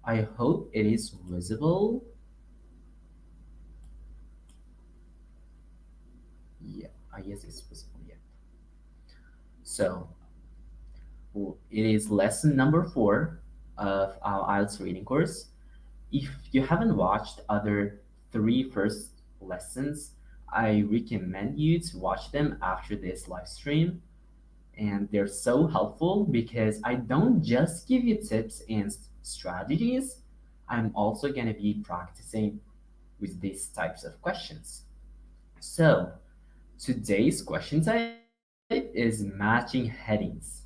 I hope it is visible. Yeah, I guess it's visible. Yeah. So it is lesson number 4 of our IELTS reading course. If you haven't watched other three first lessons, I recommend you to watch them after this live stream. And they're so helpful because I don't just give you tips and strategies, I'm also going to be practicing with these types of questions. So, today's question type is matching headings.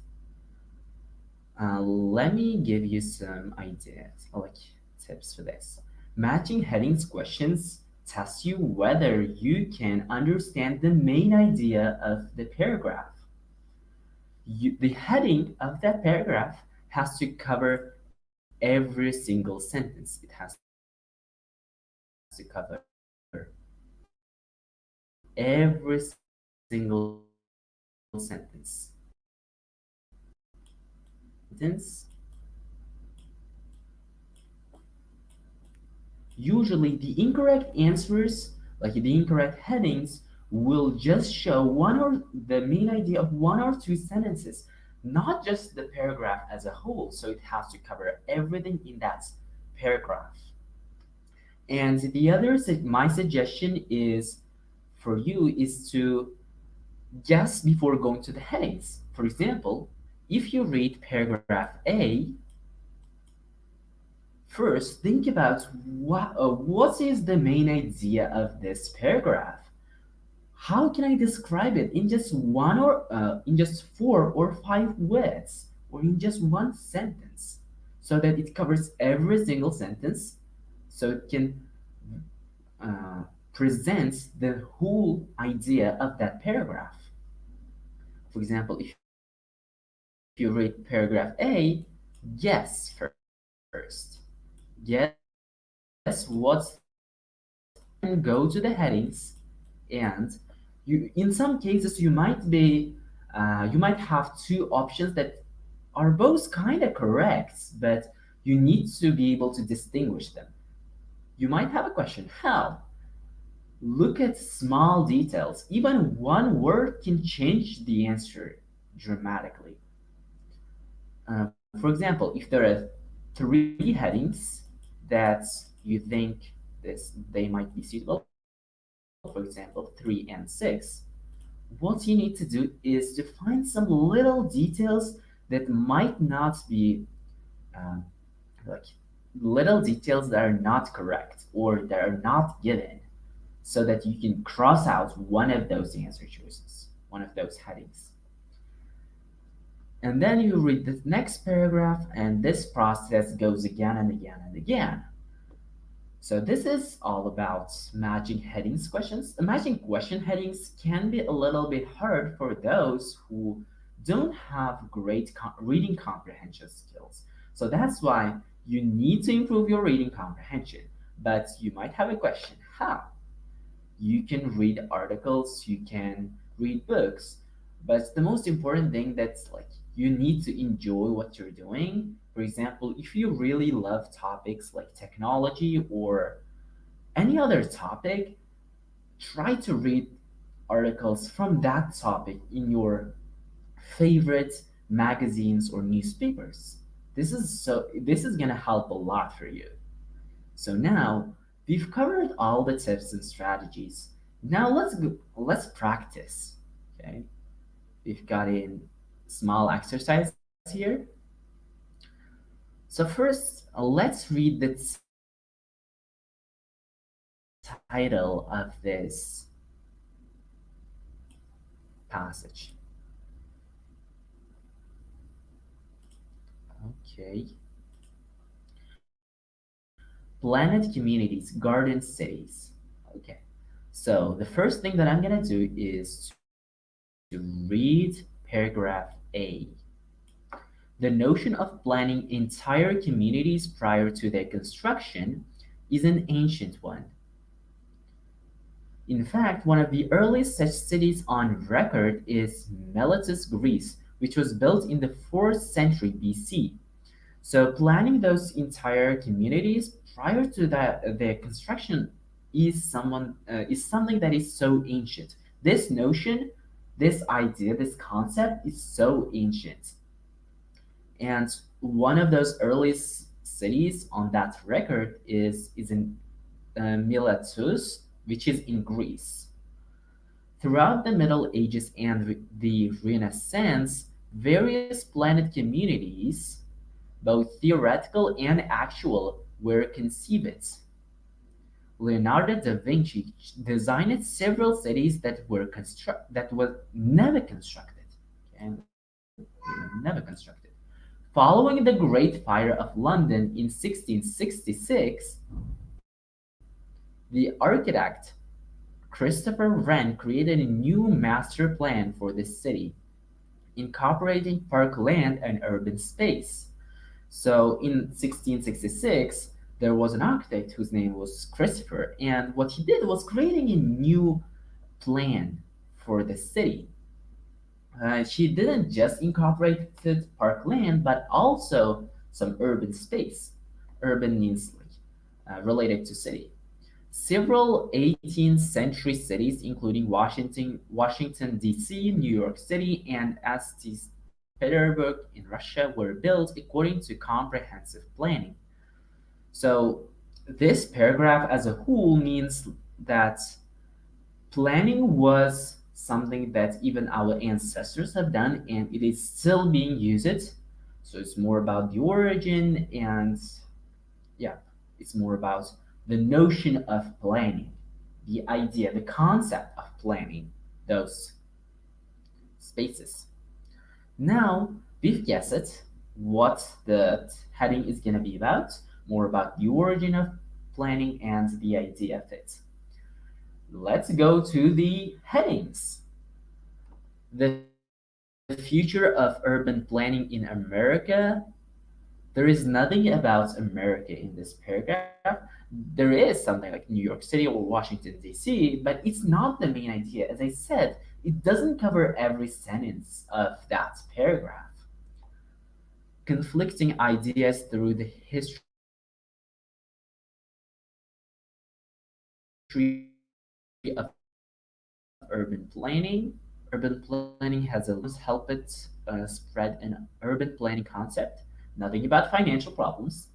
Let me give you some ideas, like tips for this. Matching headings questions test you whether you can understand the main idea of the paragraph. The heading of that paragraph has to cover every single sentence. It has to cover every single sentence. Usually, the incorrect answers, like the incorrect headings, will just show one or the main idea of one or two sentences, not just the paragraph as a whole. So it has to cover everything in that paragraph. And the other, my suggestion is for you is to guess before going to the headings. For example, if you read paragraph A, first think about what is the main idea of this paragraph. How can I describe it in just one or in just 4 or 5 words or in just one sentence, so that it covers every single sentence, so it can uh, present the whole idea of that paragraph. For example, if you read paragraph A, guess first. Guess what's the main idea, and then go to the headings. And you, in some cases, you might have two options that are both kind of correct, but you need to be able to distinguish them. You might have a question: how? Look at small details. Even one word can change the answer dramatically. For example, if there are three headings that you think they might be suitable, for example, 3 and 6, what you need to do is to find some little details that might not be um, like little details that are not correct or that are not given, so that you can cross out one of those answer choices, one of those headings. And then you read the next paragraph, and this process goes again and again and again. So this is all about matching headings questions. Matching question headings can be a little bit hard for those who don't have great reading comprehension skills. So that's why you need to improve your reading comprehension. But you might have a question: how? You can read articles, you can read books, but the most important thing, that's like, you need to enjoy what you're doing. For example, if you really love topics like technology or any other topic, try to read articles from that topic in your favorite magazines or newspapers. This is going to help a lot for you. So now we've covered all the tips and strategies. Now let's practice. Okay? We've got in small exercise here. So first, let's read the title of this passage. Okay. Planet communities, garden cities. Okay. So the first thing that I'm gonna do is to read paragraph A. The notion of planning entire communities prior to their construction is an ancient one. In fact, one of the earliest such cities on record is Miletus, Greece, which was built in the 4th century BC. So planning those entire communities prior to that the construction is something that is so ancient. This notion, this idea, this concept is so ancient. And one of those earliest cities on that record is in Miletus, which is in Greece. Throughout the Middle Ages and the Renaissance, various planned communities, both theoretical and actual, were conceived. Leonardo da Vinci designed several cities that were never constructed. Okay? They were never constructed. Following the Great Fire of London in 1666, the architect Christopher Wren created a new master plan for the city, incorporating parkland and urban space. So in 1666, there was an architect whose name was Christopher, and what he did was creating a new plan for the city. She didn't just incorporate parkland, but also some urban space. Urban means like related to city. Several 18th century cities, including Washington, D.C., New York City, and St. Petersburg in Russia, were built according to comprehensive planning. So, this paragraph as a whole means that planning was something that even our ancestors have done, and it is still being used. So, it's more about the origin and yeah, it's more about the notion of planning, the idea, the concept of planning those spaces. Now, we've guessed it, what the heading is going to be about, more about the origin of planning and the idea of it. Let's go to the headings. The future of urban planning in America. There is nothing about America in this paragraph. There is something like New York City or Washington, D.C., but it's not the main idea. As I said, it doesn't cover every sentence of that paragraph. Conflicting ideas through the history of urban planning. Urban planning has a long history. Urban planning has a help it spread an urban planning concept. Nothing about financial problems.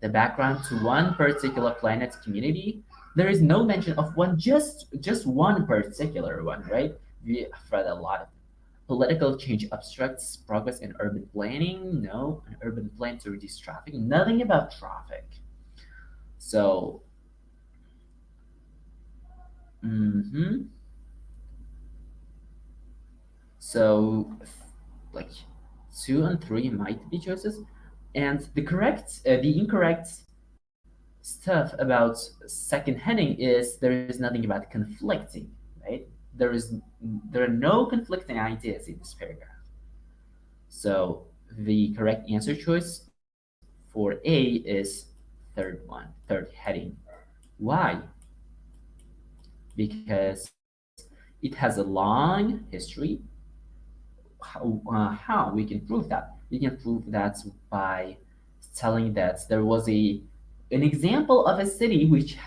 The background to one particular planet community. There is no mention of just one particular one, right? We have read a lot of them. Political change obstructs progress in urban planning. No, an urban plan to reduce traffic. Nothing about traffic. So, hmm so like two and three might be choices, and the incorrect stuff about second heading is there is nothing about conflicting, right? There is there are no conflicting ideas in this paragraph. So the correct answer choice for A is third heading. Why? Because it has a long history. How we can prove that? We can prove that by telling that there was a an example of a city which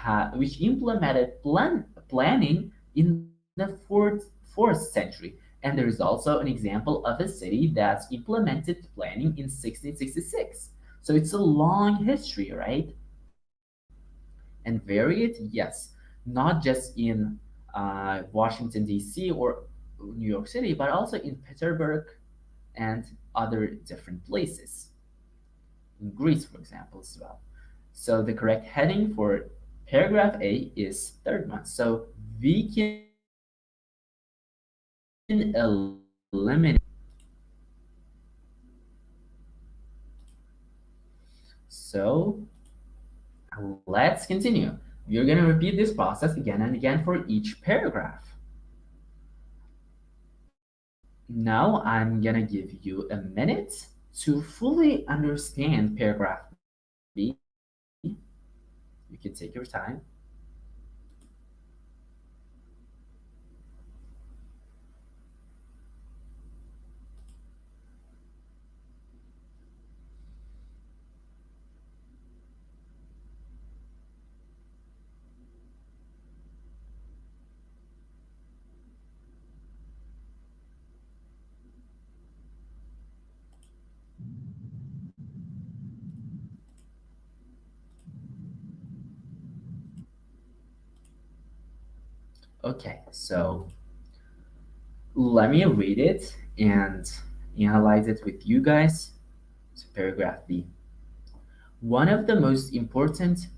implemented planning in the fourth century, and there is also an example of a city that implemented planning in 1666. So it's a long history, right? And varied, yes, not just in Washington D.C. or New York City, but also in Petersburg and other different places in Greece, for example, as well. So the correct heading for paragraph A is third one. So we can eliminate. So let's continue. We're going to repeat this process again and again for each paragraph. Now I'm going to give you a minute to fully understand paragraph B. You can take your time. Okay, so let me read it and analyze it with you guys. So, paragraph B. One of the most important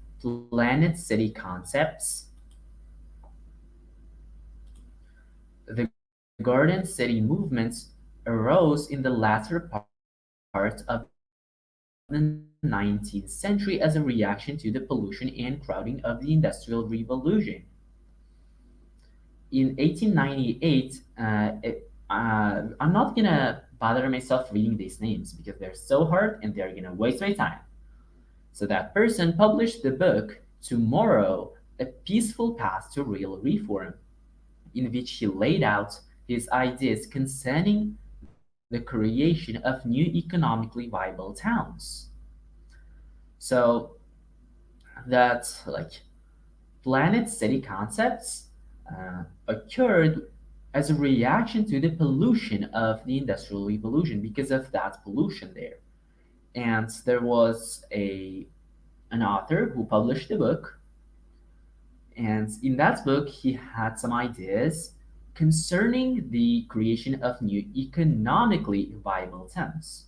planet city concepts, the Garden City movement, arose in the latter part of the 19th century as a reaction to the pollution and crowding of the Industrial Revolution. In 1898, I'm not gonna bother myself reading these names because they're so hard and they're gonna waste my time. So that person published the book Tomorrow, A Peaceful Path to Real Reform, in which he laid out his ideas concerning the creation of new economically viable towns. So that like planet city concepts occurred as a reaction to the pollution of the industrial revolution because of that pollution there. And there was a an author who published a book, and in that book he had some ideas concerning the creation of new economically viable towns.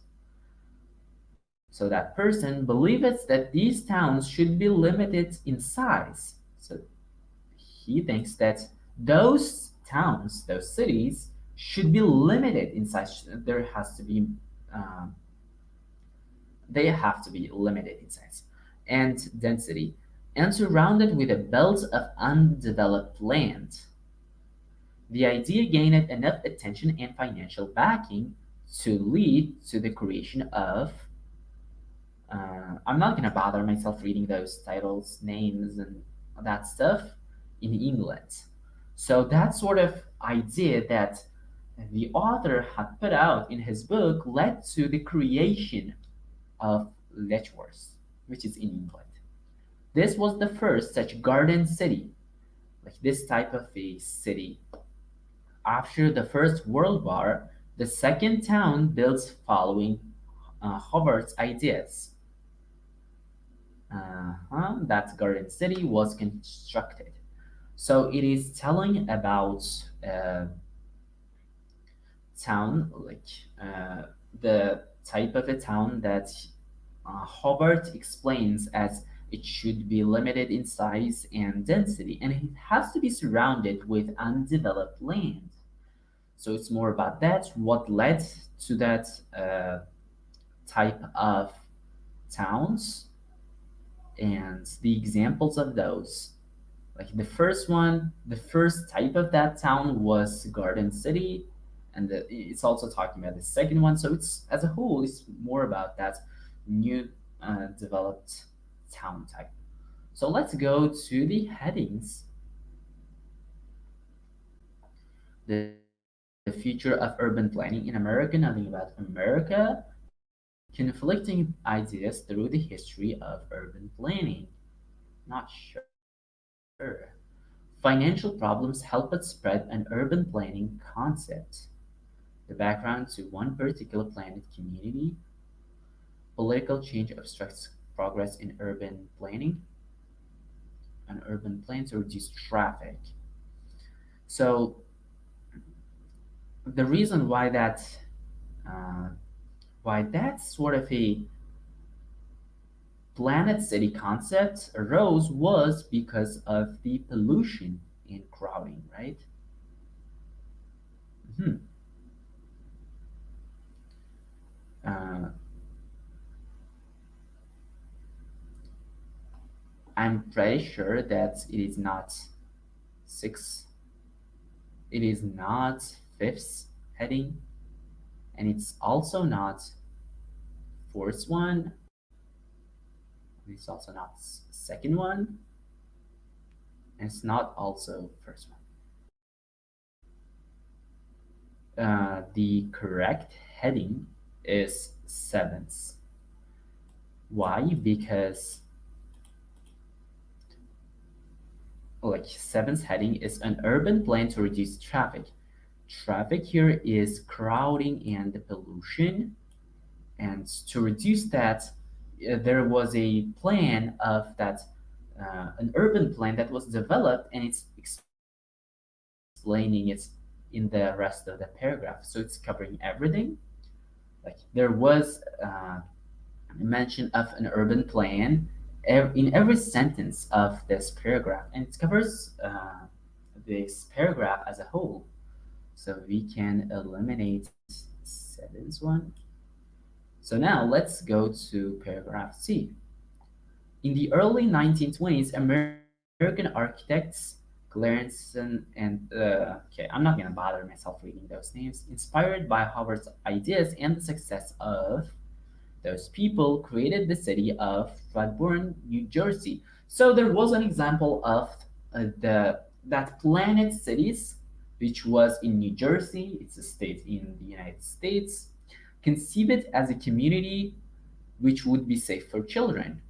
So that person believes that these towns should be limited in size. So he thinks that those towns, those cities, should be limited in size. There has to be, um, they have to be limited in size and density, and surrounded with a belt of undeveloped land. The idea gained enough attention and financial backing to lead to the creation of. I'm not gonna bother myself reading those titles, names, and that stuff in England. So that sort of idea that the author had put out in his book led to the creation of Letchworth, which is in England. This was the first such garden city, like this type of a city. After the First World War, the second town built following Howard's ideas. That garden city was constructed. So it is telling about town, like uh, the type of a town that Hobart explains as it should be limited in size and density, and it has to be surrounded with undeveloped land. So it's more about that, what led to that type of towns, and the examples of those. Like the first one, the first type of that town was Garden City, and it's also talking about the second one. So it's as a whole, it's more about that new developed town type. So let's go to the headings. The future of urban planning in America, nothing about America, conflicting ideas through the history of urban planning. Not sure. Financial problems helped spread an urban planning concept. The background to one particular planet community. Political change obstructs progress in urban planning. An urban plan to reduce traffic. So the reason uh, why that sort of a planet city concept arose was because of the pollution and crowding, right? Mhm. Uh, I'm pretty sure that it is not six, it is not fifth heading, and it's also not fourth one, it's also not second one, and it's not also first one. The correct heading is seventh. Why? Because like seventh heading is an urban plan to reduce traffic. Traffic here is crowding and the pollution, and to reduce that, there was a plan of that, an urban plan that was developed, and it's explained explaining it in the rest of the paragraph. So it's covering everything. Like there was mention of an urban plan in every sentence of this paragraph, and it covers this paragraph as a whole. So we can eliminate sentence one. So now let's go to paragraph C. In the early 1920s, American architects Clarence and okay, I'm not gonna bother myself reading those names. Inspired by Howard's ideas and the success of those people, created the city of Redbourne, New Jersey. So there was an example of the that planet cities, which was in New Jersey. It's a state in the United States. Conceive it as a community which would be safe for children.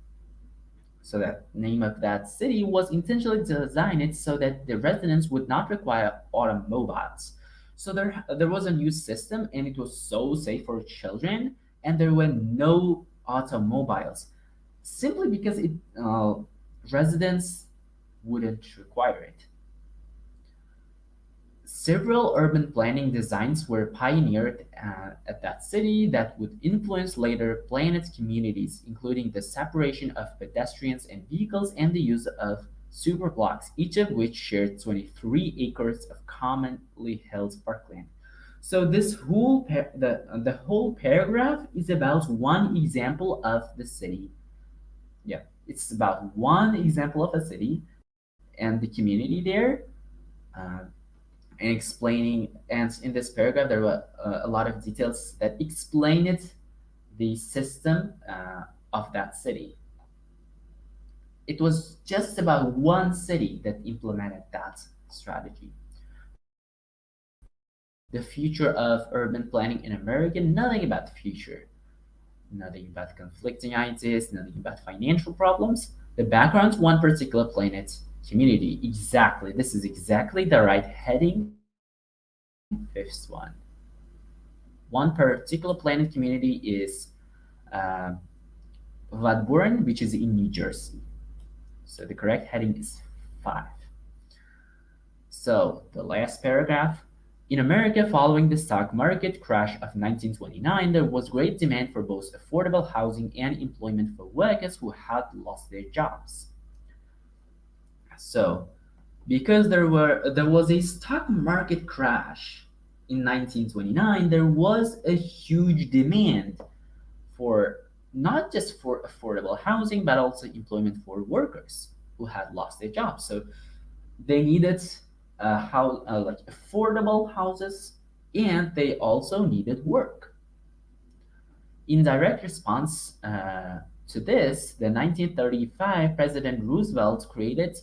So that name of that city was intentionally designed so that the residents would not require automobiles. So there was a new system and it was so safe for children and there were no automobiles simply because residents wouldn't require it. Several urban planning designs were pioneered at that city that would influence later planet communities, including the separation of pedestrians and vehicles and the use of superblocks, each of which shared 23 acres of commonly held parkland. So this the whole paragraph is about one example of the city. Yeah, it's about one example of a city and the community there. Uh, and explaining, and in this paragraph there were a lot of details that explain it, the system of that city. It was just about one city that implemented that strategy. The future of urban planning in America, nothing about the future, nothing about conflicting ideas, nothing about financial problems. The background's one particular planet community. Exactly, this is exactly the right heading. Fifth one. One particular planet community is uh, Vadburn, which is in New Jersey. So the correct heading is 5. So the last paragraph. In America, following the stock market crash of 1929, there was great demand for both affordable housing and employment for workers who had lost their jobs. So, because there was a stock market crash in 1929, there was a huge demand for not just for affordable housing but also employment for workers who had lost their jobs. So they needed how like affordable houses, and they also needed work. In direct response to this, the 1935 President Roosevelt created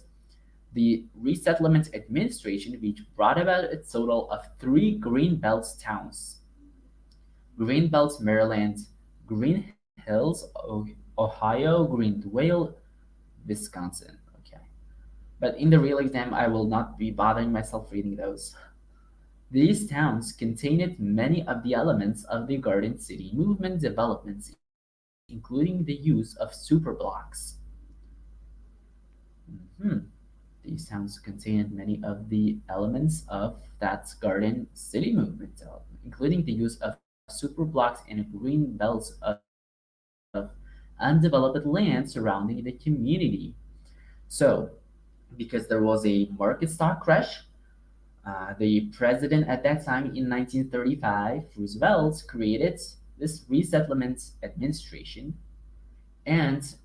the Resettlement Administration, which brought about a total of 3 Greenbelt towns: Greenbelt, Maryland; Green Hills, Ohio; Greenville, Wisconsin. Okay. But in the real exam, I will not be bothering myself reading those. These towns contained many of the elements of the Garden City movement developments, including the use of superblocks. Mhm. These towns contained many of the elements of that Garden City movement development, including the use of superblocks and green belts of undeveloped land surrounding the community. So, because there was a market stock crash, the president at that time in 1935, Roosevelt, created this resettlement administration, and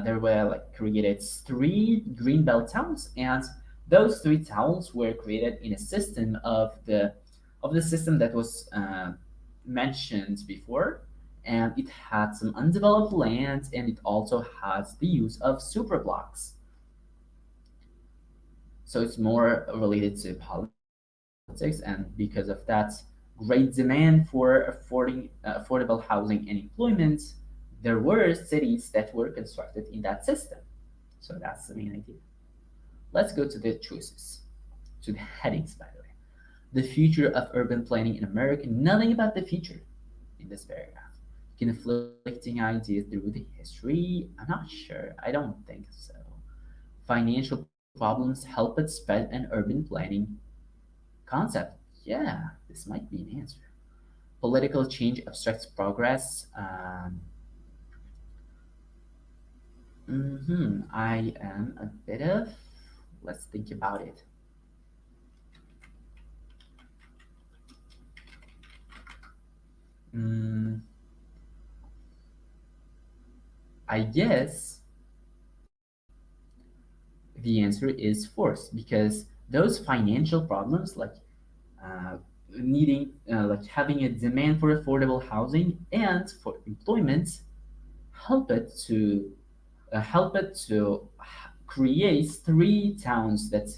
there were like created 3 Greenbelt towns, and those 3 towns were created in a system of the system that was mentioned before, and it had some undeveloped land, and it also has the use of superblocks. So it's more related to politics, and because of that great demand for affordable housing and employment, there were cities that were constructed in that system. So that's the main idea. Let's go to the choices, to the headings, by the way. The future of urban planning in America, nothing about the future in this paragraph. Conflicting ideas through the history, I'm not sure. I don't think so. Financial problems helped spread an urban planning. concept. Yeah, this might be an answer. Political change obstructs progress. I am a bit of. Let's think about it. Mm, I guess the answer is force because those financial problems, like uh, like having a demand for affordable housing and for employment, help it to create three towns that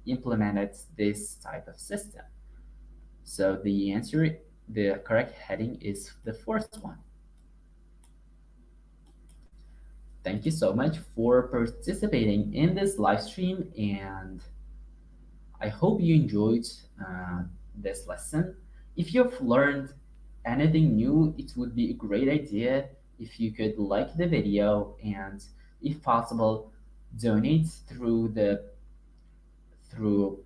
implemented this type of system. So the correct heading is the first one. Thank you so much for participating in this live stream, and I hope you enjoyed this lesson. If you've learned anything new, it would be a great idea if you could like the video and, if possible, donate through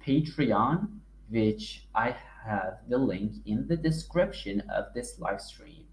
Patreon, which I have the link in the description of this live stream.